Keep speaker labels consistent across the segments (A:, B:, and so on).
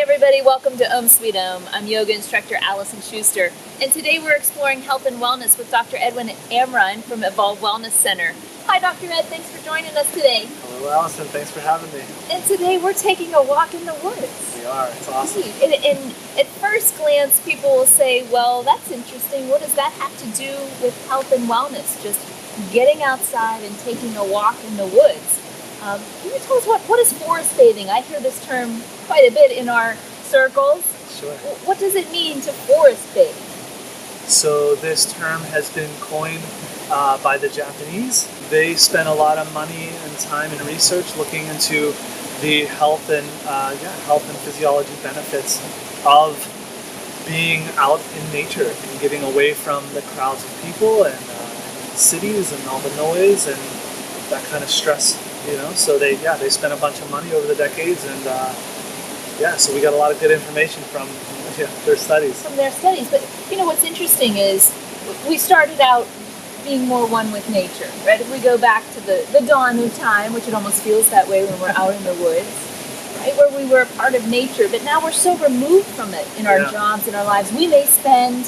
A: everybody, welcome to Om Sweet Om. I'm yoga instructor Alison Schuster, and today we're exploring health and wellness with Dr. Edwin Amrhein from Evolve Wellness Center. Hi Dr. Ed, thanks for joining us today.
B: Hello Alison, thanks for having me.
A: And today we're taking a walk in the woods.
B: We are, it's awesome.
A: And at first glance people will say, well, that's interesting, what does that have to do with health and wellness? Just getting outside and taking a walk in the woods. Can you tell us what is forest bathing? I hear this term quite a bit in our circles.
B: Sure.
A: What does it mean to forest bathe?
B: So this term has been coined by the Japanese. They spent a lot of money and time and research looking into the health and physiology benefits of being out in nature and getting away from the crowds of people and cities and all the noise and that kind of stress. So they spent a bunch of money over the decades, and so we got a lot of good information from their studies.
A: From their studies, but what's interesting is we started out being more one with nature, right? If we go back to the dawn of time, which it almost feels that way when we're out in the woods, right, where we were a part of nature, but now we're so removed from it in our jobs, in our lives. We may spend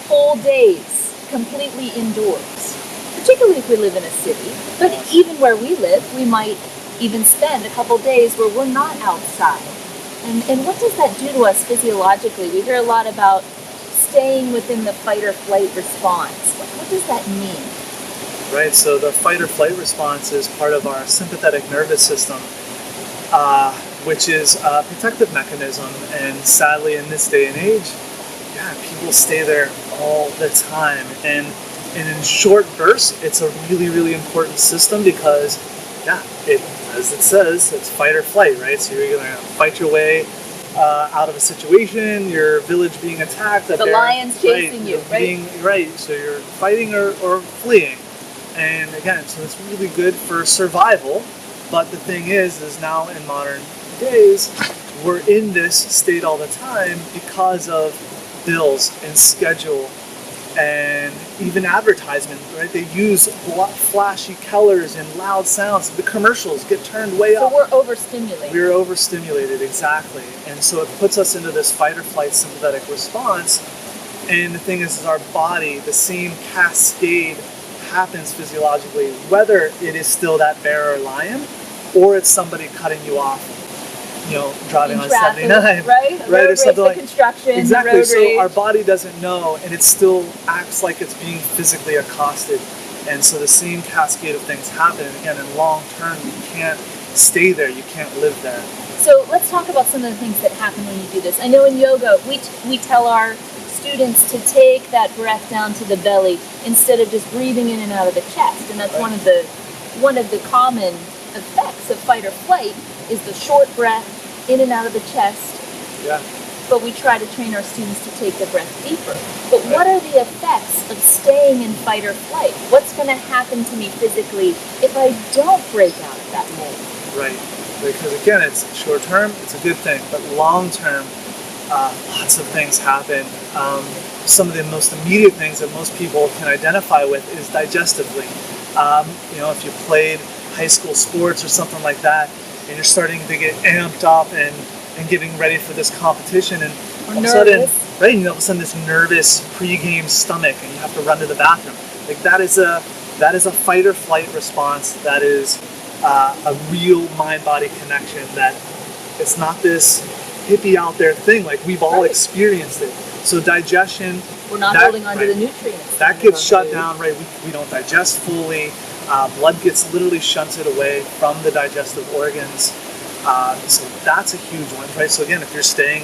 A: whole days completely indoors. Particularly if we live in a city, but even where we live, we might even spend a couple days where we're not outside. And what does that do to us physiologically? We hear a lot about staying within the fight or flight response. What does that mean?
B: Right, so the fight or flight response is part of our sympathetic nervous system, which is a protective mechanism. And sadly, in this day and age, people stay there all the time. And in short bursts, it's a really, really important system because, as it says, it's fight or flight, right? So you're going to fight your way out of a situation, your village being attacked.
A: The lion's chasing you, right?
B: So you're fighting or fleeing. And again, so it's really good for survival. But the thing is now in modern days, we're in this state all the time because of bills and schedule and even advertisement, right? They use flashy colors and loud sounds. The commercials get turned way up.
A: So we're overstimulated.
B: We're overstimulated, exactly. And so it puts us into this fight or flight sympathetic response. And the thing is our body, the same cascade happens physiologically, whether it is still that bear or lion, or it's somebody cutting you off, driving on
A: traffic,
B: 79,
A: right?
B: Or something like
A: construction,
B: exactly.
A: Road
B: So
A: rage.
B: Our body doesn't know, and it still acts like it's being physically accosted. And so the same cascade of things happen. And again, in long term, you can't stay there. You can't live there.
A: So let's talk about some of the things that happen when you do this. I know in yoga, we tell our students to take that breath down to the belly instead of just breathing in and out of the chest. And that's
B: right.
A: one of the common effects of fight or flight is the short breath in and out of the chest.
B: Yeah.
A: But we try to train our students to take the breath deeper. But what are the effects of staying in fight or flight? What's going to happen to me physically if I don't break out of that mold?
B: Right. Because again, it's short term, it's a good thing, but long term, lots of things happen. Some of the most immediate things that most people can identify with is digestively. If you played high school sports or something like that, and you're starting to get amped up and getting ready for this competition, and all of a sudden this nervous pre-game stomach, and you have to run to the bathroom. Like that is a fight or flight response. That is a real mind-body connection. That it's not this hippie out there thing. Like we've all experienced it. So digestion.
A: We're not holding on to the nutrients.
B: That gets shut down, right? We don't digest fully. Blood gets literally shunted away from the digestive organs. So that's a huge one, right? So again, if you're staying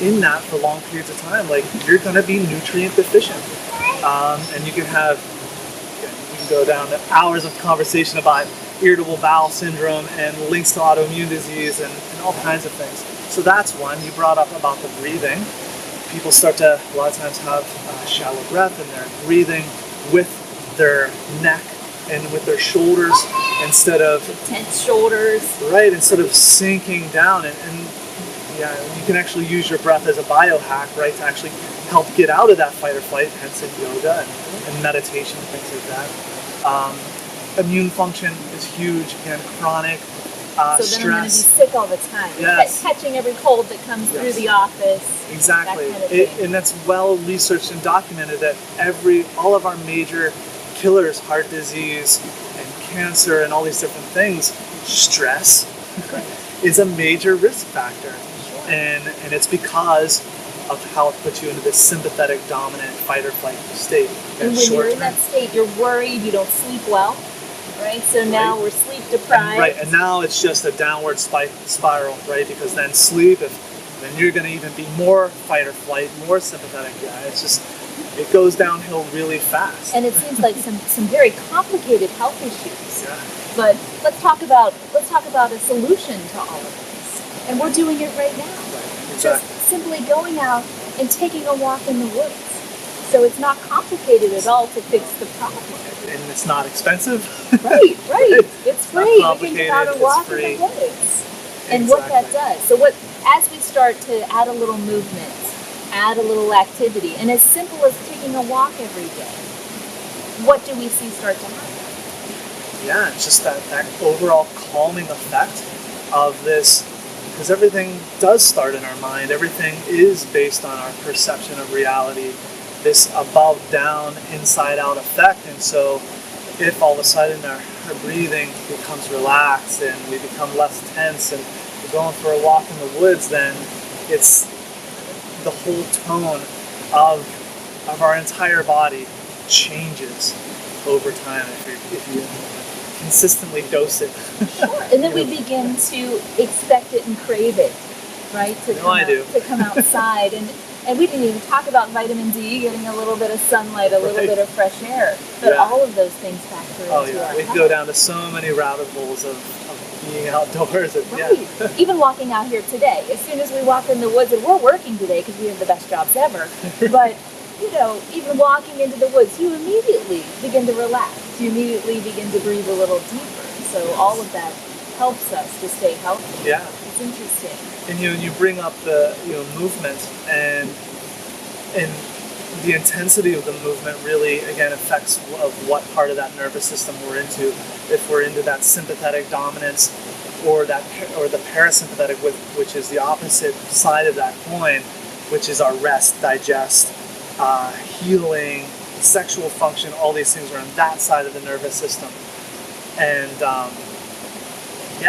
B: in that for long periods of time, like you're going to be nutrient deficient. And you can go down to hours of conversation about irritable bowel syndrome and links to autoimmune disease and all kinds of things. So that's one. You brought up about the breathing. People start to, a lot of times, have shallow breath, and they're breathing with their neck and with their shoulders instead of
A: tense shoulders,
B: right? Instead of sinking down, and you can actually use your breath as a biohack, right, to actually help get out of that fight or flight. Hence in yoga and meditation, things like that. Immune function is huge. Again, chronic
A: So then I'm going to be sick all the time.
B: Yes.
A: Catching every cold that comes through the office.
B: Exactly.
A: That kind of thing.
B: And that's well researched and documented that all of our major killers, heart disease and cancer and all these different things, stress is a major risk factor.
A: Sure.
B: And it's because of how it puts you into this sympathetic dominant fight or flight state.
A: And when you're in that state, you're worried, you don't sleep well. Right, so now we're sleep deprived.
B: Right, and now it's just a downward spiral, right? Because then sleep, then you're going to even be more fight or flight, more sympathetic. Yeah, it goes downhill really fast.
A: And it seems like some very complicated health issues.
B: Yeah.
A: But let's talk about a solution to all of this, and we're doing it right now.
B: Right, exactly.
A: Just simply going out and taking a walk in the woods. So it's not complicated at all to fix the problem.
B: And it's not expensive.
A: Right. It's free. You can get out and walk
B: free.
A: in the woods. And what that does. So as we start to add a little movement, add a little activity, and as simple as taking a walk every day, what do we see start to happen?
B: Yeah, it's just that overall calming effect of this, because everything does start in our mind. Everything is based on our perception of reality. This above-down, inside-out effect. And so if all of a sudden our breathing becomes relaxed and we become less tense and we're going for a walk in the woods, then it's the whole tone of our entire body changes over time if you consistently dose it.
A: Sure. And then we begin to expect it and crave it, right? To come outside. And we didn't even talk about vitamin D, getting a little bit of sunlight, a little bit of fresh air. But all of those things factor into our health.
B: We go down to so many rabbit holes of being outdoors.
A: Even walking out here today. As soon as we walk in the woods, and we're working today because we have the best jobs ever, but even walking into the woods, you immediately begin to relax. You immediately begin to breathe a little deeper. So all of that helps us to stay healthy.
B: Yeah.
A: It's interesting.
B: And you bring up the movement and the intensity of the movement really again affects of what part of that nervous system we're into. If we're into that sympathetic dominance or the parasympathetic, which is the opposite side of that coin, which is our rest, digest, healing, sexual function. All these things are on that side of the nervous system, and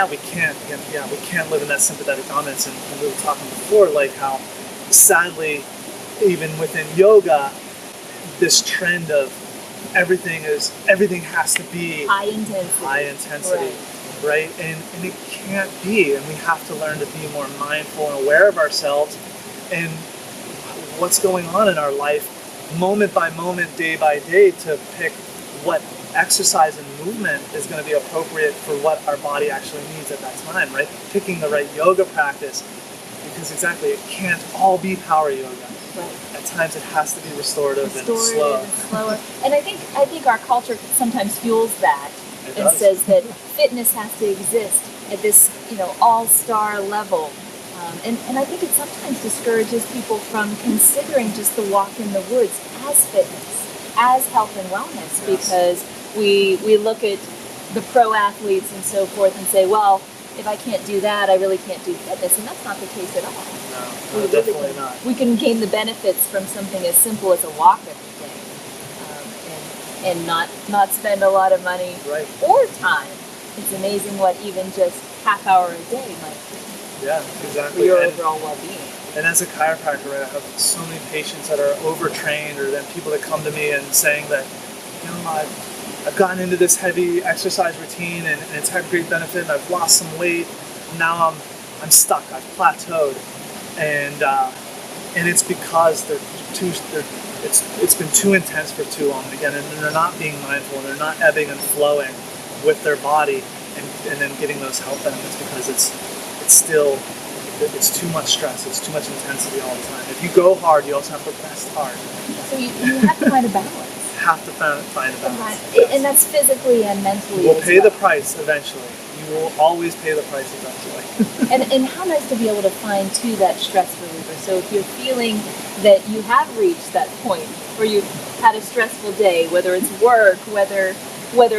B: we can't live in that sympathetic dominance. And we were talking before, like how sadly, even within yoga, this trend of everything has to be
A: high intensity,
B: right? And it can't be, and we have to learn to be more mindful and aware of ourselves and what's going on in our life, moment by moment, day by day, to pick what exercise and movement is going to be appropriate for what our body actually needs at that time, right? Picking the right yoga practice, because exactly, it can't all be power yoga.
A: Right.
B: At times it has to be restorative and slower.
A: And I think our culture sometimes fuels that says that fitness has to exist at this, all-star level. And I think it sometimes discourages people from considering just the walk in the woods as fitness, as health and wellness, because we look at the pro athletes and so forth and say, well, if I can't do that, I really can't do fitness, and that's not the case at all.
B: No, definitely not.
A: We can gain the benefits from something as simple as a walk every day, and not spend a lot of money or time. It's amazing what even just half hour a day might do.
B: Yeah, exactly.
A: For your overall well-being.
B: And as a chiropractor, I have so many patients that are overtrained, or then people that come to me and saying that, I've gotten into this heavy exercise routine and it's had great benefit, and I've lost some weight. Now I'm stuck. I've plateaued, and it's because it's been too intense for too long. Again, and they're not being mindful, and they're not ebbing and flowing with their body, and then getting those health benefits because it's too much stress. It's too much intensity all the time. If you go hard, you also have to rest hard.
A: So you have to find a balance.
B: Have to find a balance.
A: And that's physically and mentally.
B: We'll pay the price eventually. You will always pay the price eventually.
A: and how nice to be able to find too that stress reliever. So if you're feeling that you have reached that point where you've had a stressful day, whether it's work, whether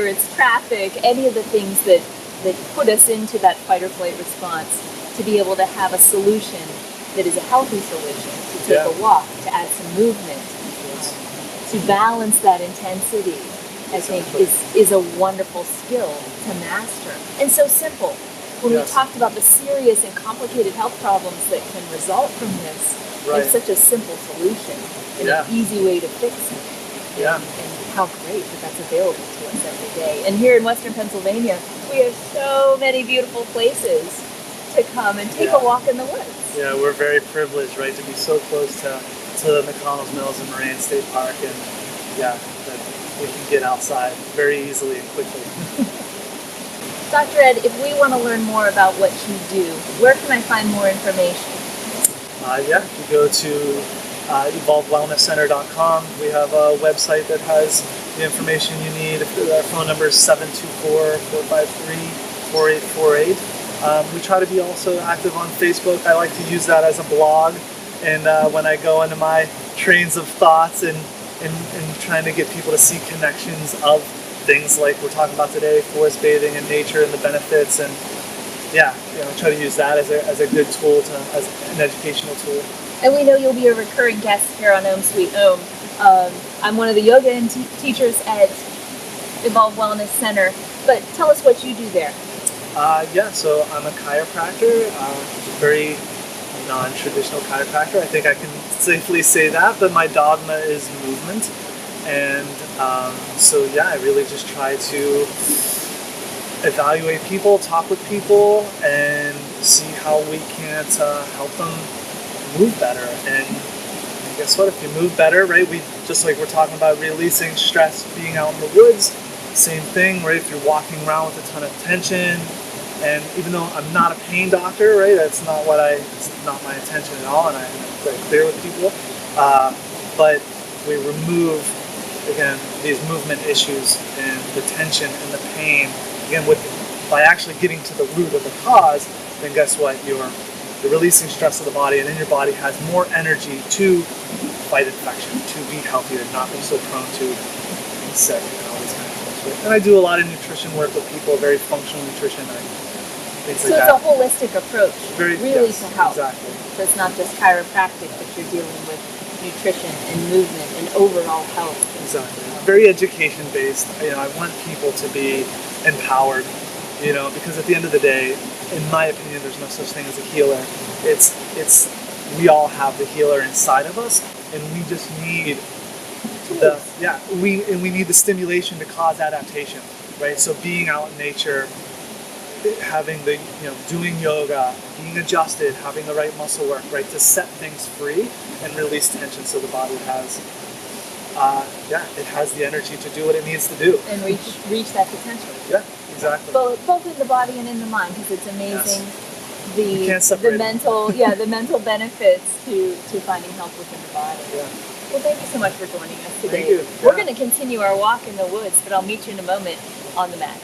A: it's traffic, any of the things that that put us into that fight or flight response to be able to have a solution that is a healthy solution, to take a walk, to add some movement, to balance that intensity, I think is a wonderful skill to master. And so simple. When we talked about the serious and complicated health problems that can result from this, there's such a simple solution and an easy way to fix it. And how great that that's available to us every day. And here in Western Pennsylvania, we have so many beautiful places to come and take a walk in the woods.
B: Yeah, we're very privileged, right, to be so close to McConnell's Mills and Moraine State Park, and that we can get outside very easily and quickly.
A: Dr. Ed, if we want to learn more about what you do, where can I find more information?
B: You go to evolvedwellnesscenter.com. We have a website that has the information you need. Our phone number is 724-453-4848. We try to be also active on Facebook. I like to use that as a blog, and when I go into my trains of thoughts and trying to get people to see connections of things like we're talking about today, forest bathing and nature and the benefits, and try to use that as a good tool, as an educational tool.
A: And we know you'll be a recurring guest here on Om Sweet Om. I'm one of the yoga teachers at Evolved Wellness Center, but tell us what you do there.
B: So I'm a chiropractor, very non-traditional chiropractor. I think I can safely say that, but my dogma is movement. And I really just try to evaluate people, talk with people, and see how we can help them move better. And guess what? If you move better, right, just like we're talking about releasing stress, being out in the woods, same thing, right? If you're walking around with a ton of tension, and even though I'm not a pain doctor, right, it's not my intention at all, and I'm very clear with people, but we remove, again, these movement issues and the tension and the pain, again, by actually getting to the root of the cause, then guess what? You're releasing stress of the body, and then your body has more energy to fight infection, to be healthier, not be so prone to being sick and all these kind of things. And I do a lot of nutrition work with people, very functional nutrition, things
A: so
B: like that.
A: So it's a holistic approach, to help.
B: Exactly.
A: So it's not just chiropractic, but you're dealing with nutrition and movement and overall health.
B: Exactly. Very education-based. I want people to be empowered, because at the end of the day, in my opinion, there's no such thing as a healer. We all have the healer inside of us, and we just need we need the stimulation to cause adaptation, right? So being out in nature, having doing yoga, being adjusted, having the right muscle work, right, to set things free and release tension, so the body has it has the energy to do what it needs to do
A: and reach that potential.
B: Yeah, exactly.
A: Both in the body and in the mind, because it's amazing the mental benefits to finding health within the body.
B: Yeah.
A: Well, thank you so much for joining us today.
B: Thank you.
A: We're going to continue our walk in the woods, but I'll meet you in a moment on the mat.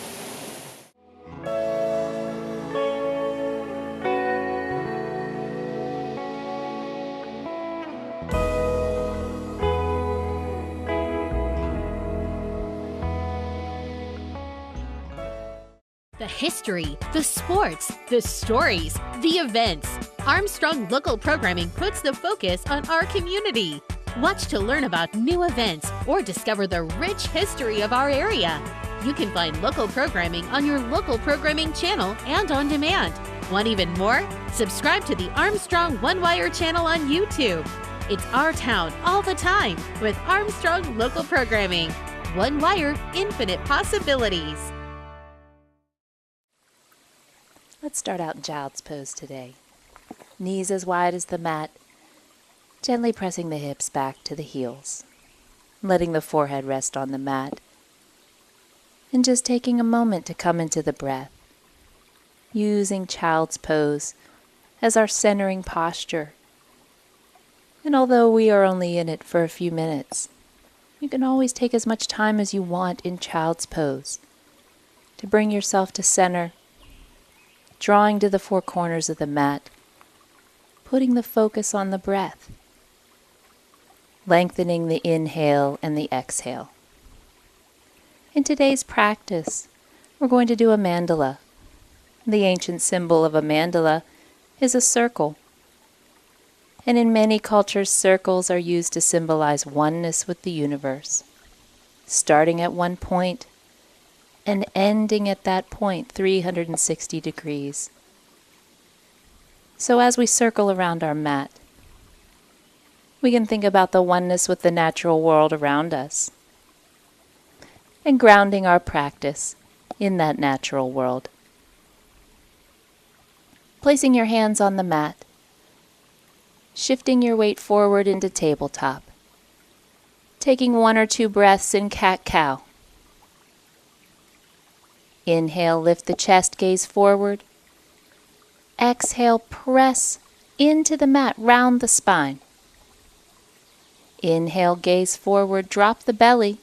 C: The history, the sports, the stories, the events. Armstrong Local Programming puts the focus on our community. Watch to learn about new events or discover the rich history of our area. You can find local programming on your local programming channel and on demand. Want even more? Subscribe to the Armstrong One Wire channel on YouTube. It's our town all the time with Armstrong Local Programming. One Wire, infinite possibilities.
D: Let's start out in child's pose today. Knees as wide as the mat, gently pressing the hips back to the heels, letting the forehead rest on the mat, and just taking a moment to come into the breath, using child's pose as our centering posture. And although we are only in it for a few minutes, you can always take as much time as you want in child's pose to bring yourself to center, drawing to the four corners of the mat, putting the focus on the breath, lengthening the inhale and the exhale. In today's practice, we're going to do a mandala, The ancient symbol of a mandala is a circle. And in many cultures, circles are used to symbolize oneness with the universe, starting at one point and ending at that point 360 degrees. So as we circle around our mat, we can think about the oneness with the natural world around us and grounding our practice in that natural world. Placing your hands on the mat, shifting your weight forward into tabletop, taking 1 or 2 breaths in cat-cow. Inhale, lift the chest, gaze forward. Exhale, press into the mat, round the spine. Inhale, gaze forward, drop the belly.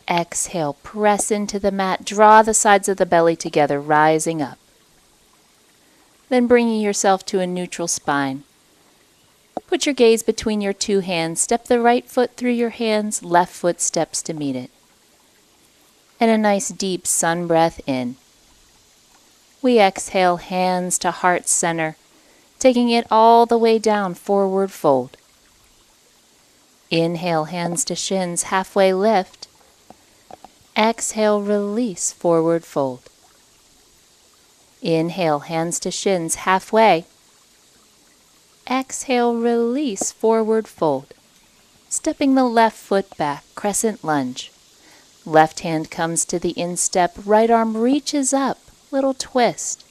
D: Exhale, press into the mat, draw the sides of the belly together, rising up. Then bringing yourself to a neutral spine. Put your gaze between your 2 hands, step the right foot through your hands, left foot steps to meet it. And a nice deep sun breath in. We exhale, hands to heart center, taking it all the way down, forward fold. Inhale, hands to shins, halfway lift. Exhale, release, forward fold. Inhale, hands to shins, halfway. Exhale, release, forward fold. Stepping the left foot back, crescent lunge. Left hand comes to the instep, right arm reaches up, little twist.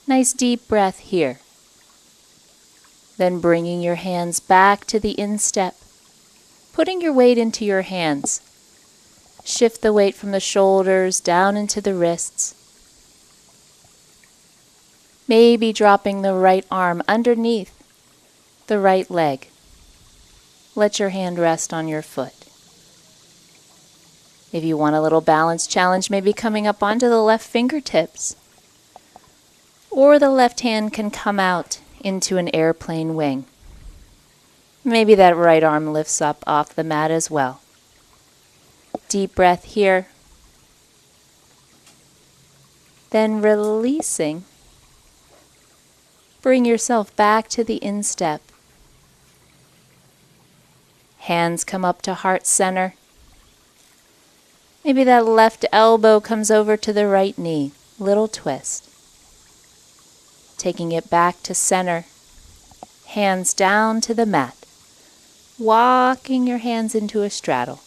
D: Nice deep breath here. Then bringing your hands back to the instep, putting your weight into your hands. Shift the weight from the shoulders down into the wrists. Maybe dropping the right arm underneath the right leg. Let your hand rest on your foot. If you want a little balance challenge, maybe coming up onto the left fingertips. Or the left hand can come out into an airplane wing. Maybe that right arm lifts up off the mat as well. Deep breath here. Then releasing. Bring yourself back to the instep. Hands come up to heart center. Maybe that left elbow comes over to the right knee. Little twist. Taking it back to center. Hands down to the mat. Walking your hands into a straddle.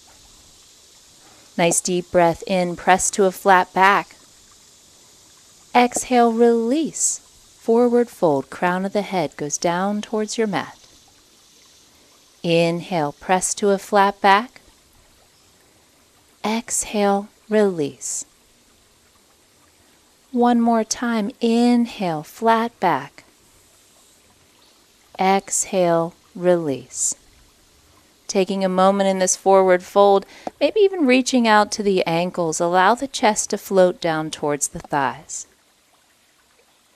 D: Nice deep breath in, press to a flat back. Exhale, release. Forward fold, crown of the head goes down towards your mat. Inhale, press to a flat back. Exhale, release. One more time, inhale, flat back. Exhale, release. Taking a moment in this forward fold, maybe even reaching out to the ankles, allow the chest to float down towards the thighs.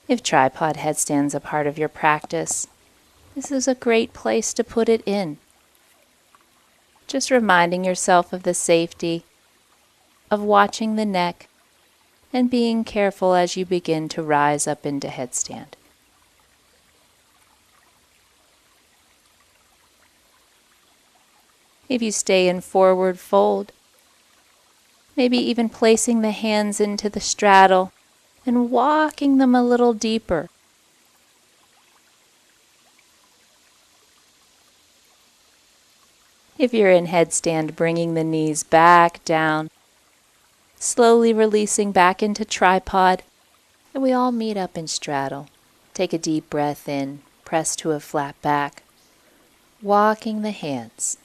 D: If tripod headstand's a part of your practice, this is a great place to put it in. Just reminding yourself of the safety of watching the neck and being careful as you begin to rise up into headstand. If you stay in forward fold, maybe even placing the hands into the straddle and walking them a little deeper. If you're in headstand, bringing the knees back down, slowly releasing back into tripod, and we all meet up in straddle. Take a deep breath in, press to a flat back, walking the hands,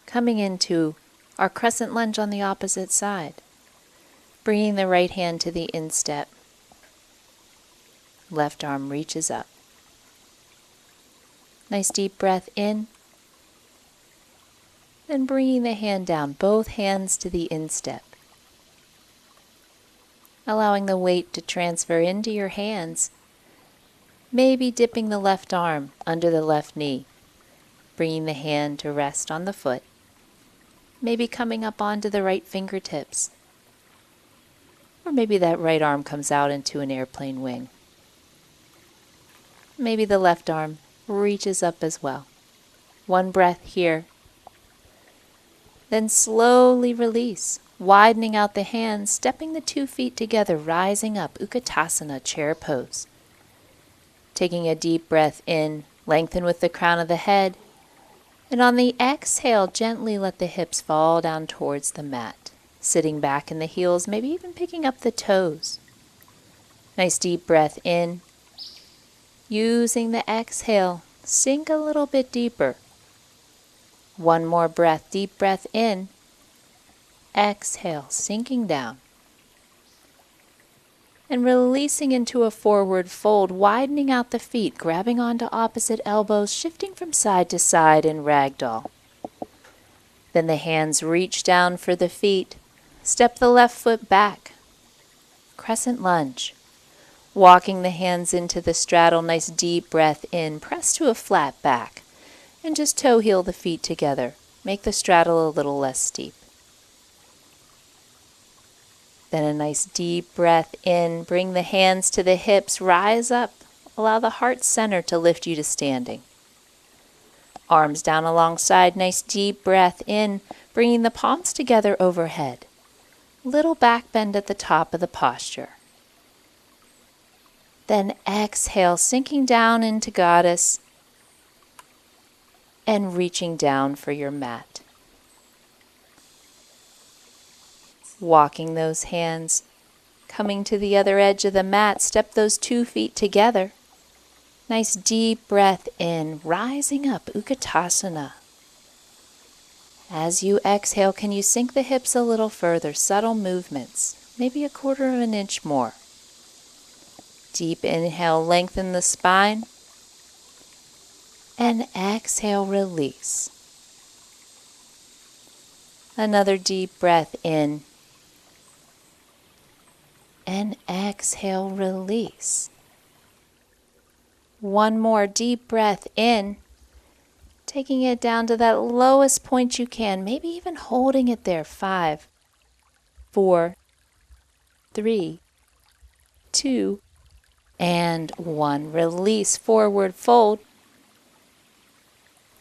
D: coming into our crescent lunge on the opposite side. Bringing the right hand to the instep. Left arm reaches up. Nice deep breath in. Then bringing the hand down, both hands to the instep. Allowing the weight to transfer into your hands. Maybe dipping the left arm under the left knee. Bringing the hand to rest on the foot. Maybe coming up onto the right fingertips. Or maybe that right arm comes out into an airplane wing. Maybe the left arm reaches up as well. One breath here. Then slowly release, widening out the hands, stepping the 2 feet together, rising up, Utkatasana, chair pose. Taking a deep breath in, lengthen with the crown of the head, and on the exhale, gently let the hips fall down towards the mat, sitting back in the heels, maybe even picking up the toes. Nice deep breath in. Using the exhale, sink a little bit deeper. One more breath, deep breath in. Exhale, sinking down. And releasing into a forward fold, widening out the feet, grabbing onto opposite elbows, shifting from side to side in ragdoll. Then the hands reach down for the feet. Step the left foot back. Crescent lunge. Walking the hands into the straddle, nice deep breath in, press to a flat back, and just toe heel the feet together. Make the straddle a little less steep. Then a nice deep breath in, bring the hands to the hips, rise up, allow the heart center to lift you to standing. Arms down alongside, nice deep breath in, bringing the palms together overhead. Little back bend at the top of the posture. Then exhale, sinking down into goddess and reaching down for your mat. Walking those hands, coming to the other edge of the mat, step those 2 feet together. Nice deep breath in, rising up, Utkatasana. As you exhale, can you sink the hips a little further? Subtle movements, maybe 1/4 of an inch more. Deep inhale, lengthen the spine. And exhale, release. Another deep breath in. And exhale, release. One more deep breath in. Taking it down to that lowest point you can, maybe even holding it there. 5, 4, 3, 2, and 1. Release, forward fold.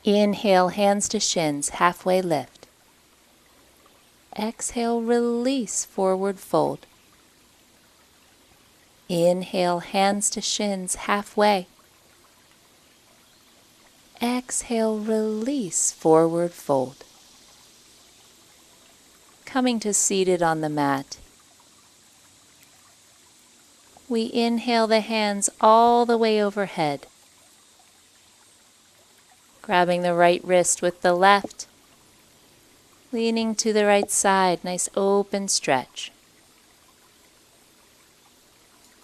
D: Inhale, hands to shins, halfway lift. Exhale, release, forward fold. Inhale, hands to shins, halfway. Exhale, release, forward fold. Coming to seated on the mat. We inhale the hands all the way overhead. Grabbing the right wrist with the left. Leaning to the right side, nice open stretch.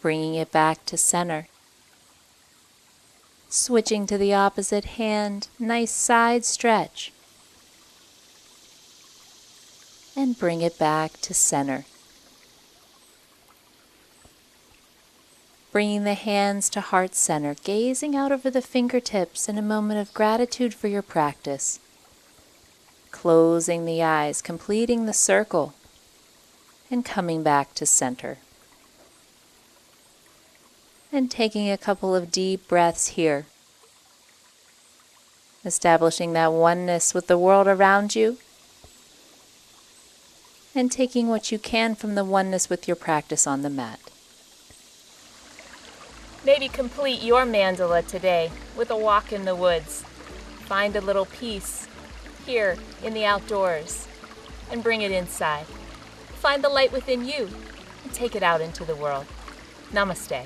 D: Bringing it back to center. Switching to the opposite hand, nice side stretch. And bring it back to center. Bringing the hands to heart center, gazing out over the fingertips in a moment of gratitude for your practice. Closing the eyes, completing the circle, and coming back to center. And taking a couple of deep breaths here. Establishing that oneness with the world around you. And taking what you can from the oneness with your practice on the mat.
A: Maybe complete your mandala today with a walk in the woods. Find a little peace here in the outdoors and bring it inside. Find the light within you and take it out into the world. Namaste.